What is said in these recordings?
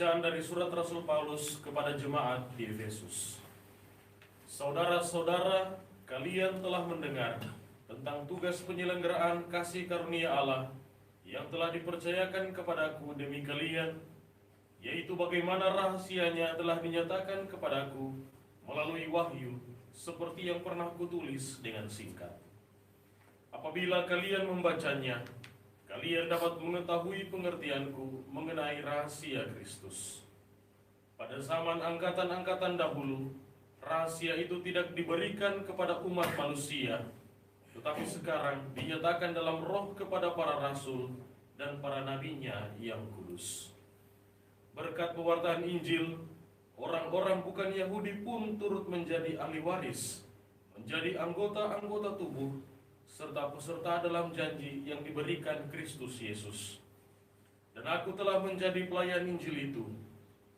Bacaan dari surat Rasul Paulus kepada jemaat di Efesus. Saudara-saudara, kalian telah mendengar tentang tugas penyelenggaraan kasih karunia Allah yang telah dipercayakan kepadaku demi kalian, yaitu bagaimana rahasianya telah dinyatakan kepadaku melalui wahyu, seperti yang pernah kutulis dengan singkat. Apabila kalian membacanya, kalian dapat mengetahui pengertianku mengenai rahasia Kristus. Pada zaman angkatan-angkatan dahulu, rahasia itu tidak diberikan kepada umat manusia, tetapi sekarang dinyatakan dalam roh kepada para rasul dan para nabinya yang kudus. Berkat pewartaan Injil, orang-orang bukan Yahudi pun turut menjadi ahli waris, menjadi anggota-anggota tubuh, serta peserta dalam janji yang diberikan Kristus Yesus. Dan aku telah menjadi pelayan Injil itu,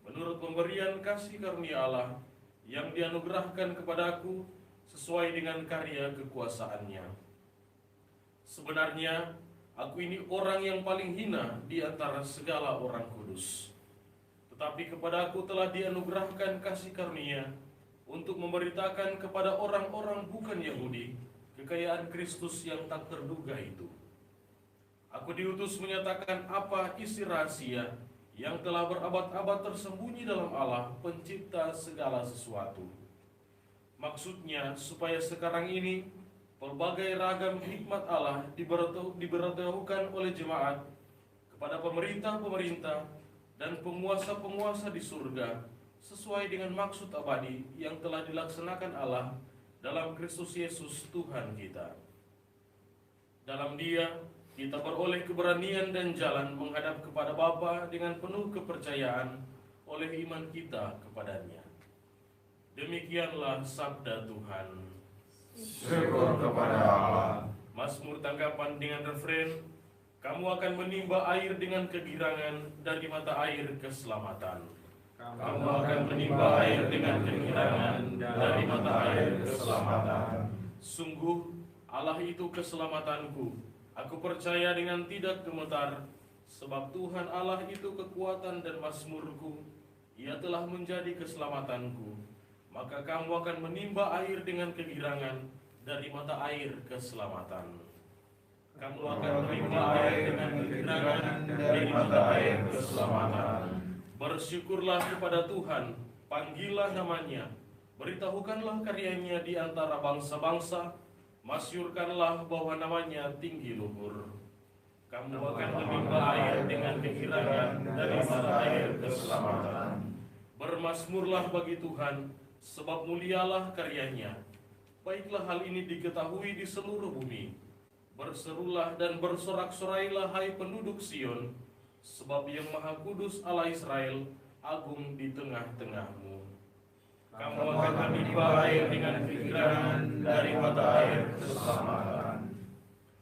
menurut pemberian kasih karunia Allah yang dianugerahkan kepadaku sesuai dengan karya kekuasaannya. Sebenarnya, aku ini orang yang paling hina di antara segala orang kudus. Tetapi kepadaku telah dianugerahkan kasih karunia untuk memberitakan kepada orang-orang bukan Yahudi kekayaan Kristus yang tak terduga itu. Aku diutus menyatakan apa isi rahasia yang telah berabad-abad tersembunyi dalam Allah, pencipta segala sesuatu. Maksudnya supaya sekarang ini pelbagai ragam hikmat Allah diberitahukan oleh jemaat kepada pemerintah-pemerintah dan penguasa-penguasa di surga, sesuai dengan maksud abadi yang telah dilaksanakan Allah dalam Kristus Yesus Tuhan kita. Dalam Dia, kita beroleh keberanian dan jalan menghadap kepada Bapa dengan penuh kepercayaan oleh iman kita kepadanya. Demikianlah sabda Tuhan. Syukur kepada Allah. Mazmur tanggapan dengan refren, kamu akan menimba air dengan kegirangan dari mata air keselamatan. Kamu akan menimba air dengan kegirangan dari mata air keselamatan. Sungguh Allah itu keselamatanku. Aku percaya dengan tidak gemetar, sebab Tuhan Allah itu kekuatan dan mazmurku. Ia telah menjadi keselamatanku. Maka kamu akan menimba air dengan kegirangan dari mata air keselamatan. Kamu akan menimba air dengan kegirangan dari mata air keselamatan. Bersyukurlah kepada Tuhan, panggillah namanya, beritahukanlah karyanya di antara bangsa-bangsa, masyurkanlah bahwa namanya tinggi luhur. Kamu akan menimba air dengan kegirangan dari mata air keselamatan. Bermazmurlah bagi Tuhan, sebab mulialah karyanya. Baiklah hal ini diketahui di seluruh bumi. Berserulah dan bersorak-sorailah hai penduduk Sion, sebab yang Maha Kudus Allah Israel agung di tengah-tengahmu. Kamu akan menimba air dengan kegirangan dari mata air keselamatan.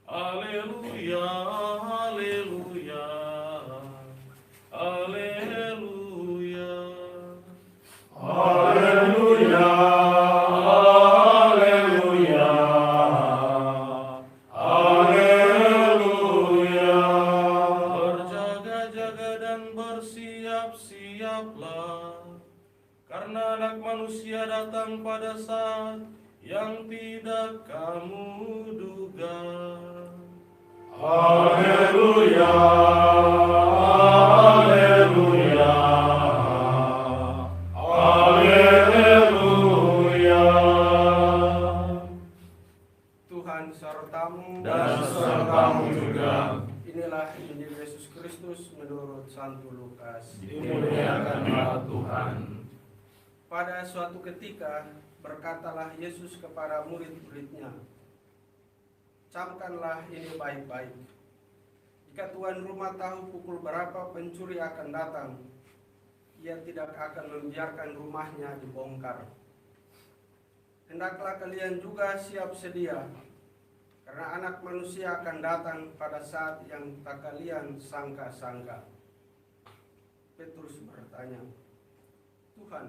Haleluya, haleluya, haleluya, Haleluya, haleluya, haleluya. Berjaga-jaga dan bersiap-siaplah, karena Anak Manusia datang pada saat yang tidak kamu duga. Haleluya, haleluya, haleluya. Tuhan sertamu Dan sertamu juga. Inilah Injil Yesus Kristus menurut Santo Lukas. Dimuliakanlah Tuhan. Pada suatu ketika berkatalah Yesus kepada murid-muridnya, camkanlah ini baik-baik. Jika tuan rumah tahu pukul berapa pencuri akan datang, ia tidak akan membiarkan rumahnya dibongkar. Hendaklah kalian juga siap sedia, karena Anak Manusia akan datang pada saat yang tak kalian sangka-sangka. Petrus bertanya, Tuhan,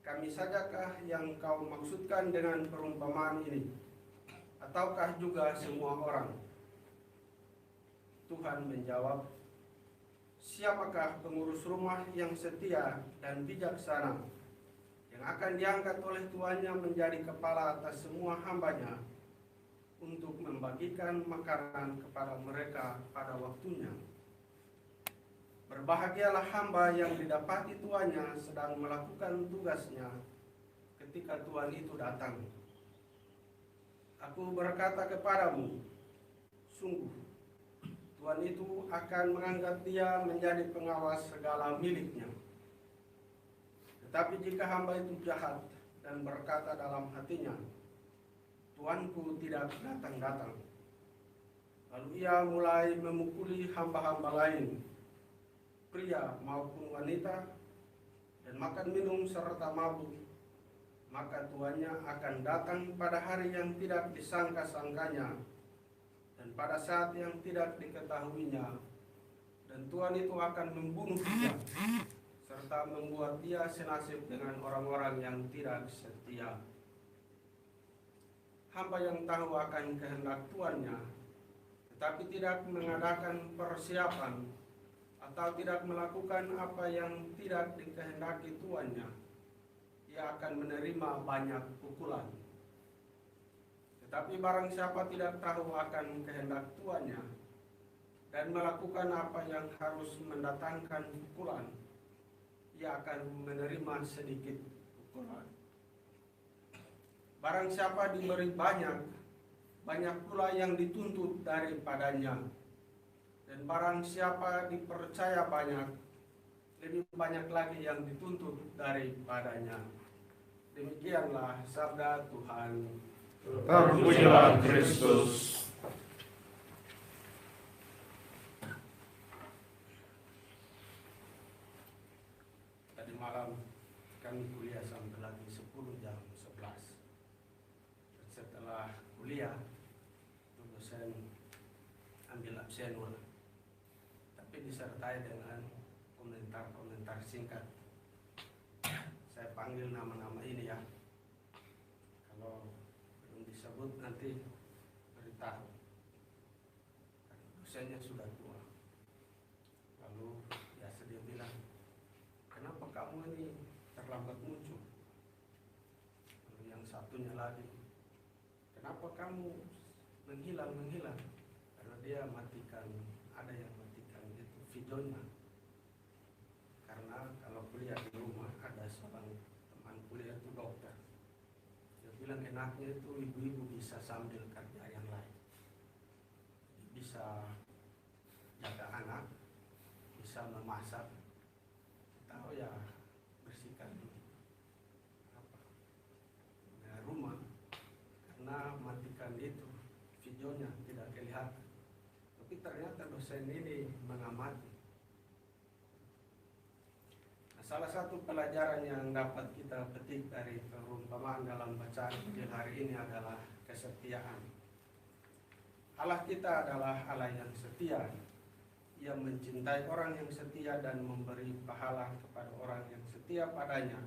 kami sajakah yang kau maksudkan dengan perumpamaan ini, ataukah juga semua orang? Tuhan menjawab, siapakah pengurus rumah yang setia dan bijaksana yang akan diangkat oleh tuannya menjadi kepala atas semua hambanya untuk membagikan makanan kepada mereka pada waktunya. Berbahagialah hamba yang didapati tuannya sedang melakukan tugasnya ketika Tuhan itu datang. Aku berkata kepadamu, sungguh, Tuhan itu akan mengangkat dia menjadi pengawas segala miliknya. Tetapi jika hamba itu jahat dan berkata dalam hatinya, Tuanku tidak datang-datang, lalu ia mulai memukuli hamba-hamba lain, pria maupun wanita, dan makan minum serta mabuk, maka tuannya akan datang pada hari yang tidak disangka-sangkanya dan pada saat yang tidak diketahuinya, dan Tuhan itu akan membunuh dia serta membuat dia senasib dengan orang-orang yang tidak setia. Hamba yang tahu akan kehendak tuannya tetapi tidak mengadakan persiapan atau tidak melakukan apa yang tidak dikehendaki tuannya, ia akan menerima banyak pukulan. Tetapi barang siapa tidak tahu akan kehendak tuannya dan melakukan apa yang harus mendatangkan pukulan, ia akan menerima sedikit pukulan. Barang siapa diberi banyak, banyak pula yang dituntut daripadanya. Dan barang siapa dipercaya banyak, lebih banyak lagi yang dituntut daripadanya. Demikianlah sabda Tuhan. Terpujilah Kristus. Tadi malam kami kuliah sampai lagi 10 jam 11. Setelah kuliah, dosen ambil absen, tapi disertai dengan komentar-komentar singkat. Saya panggil nama-nama ini ya. Kalau belum disebut nanti beritahu. Dosennya sudah tua. Lalu biasa dia bilang, kenapa kamu ini terlambat muncul? Lalu yang satunya lagi, kenapa kamu menghilang? Karena dia matikan, ada yang matikan itu videonya. Karena kalau kuliah di rumah ada seorang teman kuliah itu dokter. Dia bilang enaknya itu ibu-ibu bisa sambil kerja yang lain. Bisa jaga anak, bisa memasak, atau ya bersihkan rumah. Karena matikan itu videonya tidak kelihatan. Tapi ternyata dosen ini mengamati. Nah, salah satu pelajaran yang dapat kita petik dari perumpamaan dalam bacaan Injil hari ini adalah kesetiaan. Allah kita adalah Allah yang setia. Ia mencintai orang yang setia dan memberi pahala kepada orang yang setia padanya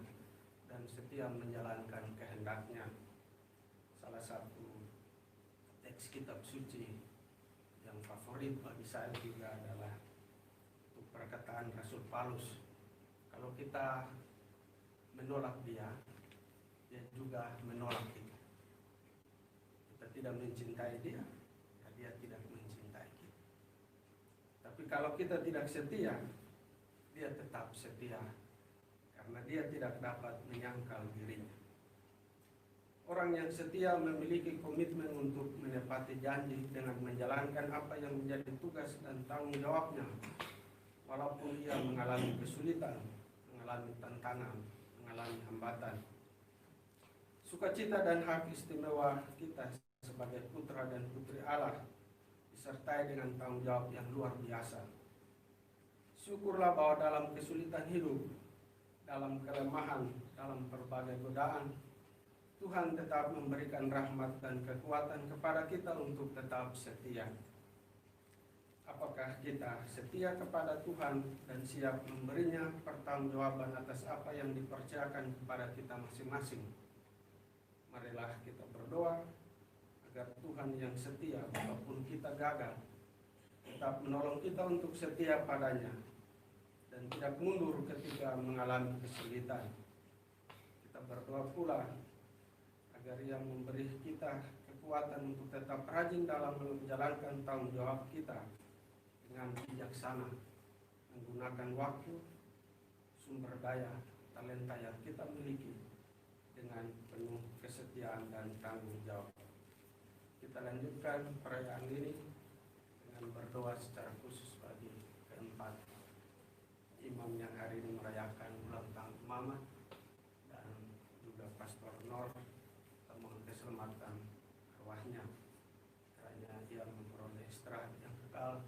dan setia menjalankan kehendaknya. Salah satu teks kitab suci yang favorit bagi saya juga adalah perkataan Rasul Paulus. Kalau kita menolak dia, dia juga menolak kita. Kita tidak mencintai dia, dia tidak mencintai kita. Tapi kalau kita tidak setia, dia tetap setia karena dia tidak dapat menyangkal dirinya. Orang yang setia memiliki komitmen untuk menepati janji dengan menjalankan apa yang menjadi tugas dan tanggung jawabnya, walaupun ia mengalami kesulitan, mengalami tantangan, mengalami hambatan. Sukacita dan hak istimewa kita sebagai putra dan putri Allah disertai dengan tanggung jawab yang luar biasa. Syukurlah bahwa dalam kesulitan hidup, dalam kelemahan, dalam berbagai godaan, Tuhan tetap memberikan rahmat dan kekuatan kepada kita untuk tetap setia. Apakah kita setia kepada Tuhan dan siap memberinya pertanggungjawaban atas apa yang dipercayakan kepada kita masing-masing? Marilah kita berdoa agar Tuhan yang setia walaupun kita gagal tetap menolong kita untuk setia padanya dan tidak mundur ketika mengalami kesulitan. Kita berdoa pula agar Ia memberi kita kekuatan untuk tetap rajin dalam menjalankan tanggung jawab kita dengan bijaksana, menggunakan waktu, sumber daya, talenta yang kita miliki dengan penuh kesetiaan dan tanggung jawab. Kita lanjutkan perayaan ini dengan berdoa secara khusus bagi keempat imam yang hari ini merayakan ulang tahun Mama, dan juga Pastor Nor. Kita mohon keselamatan arwahnya kiranya ia memperoleh istirahat yang kekal,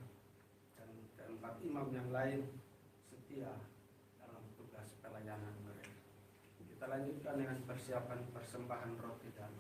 dan keempat imam yang lain setia dalam tugas pelayanan mereka. Kita lanjutkan dengan persiapan persembahan roti dan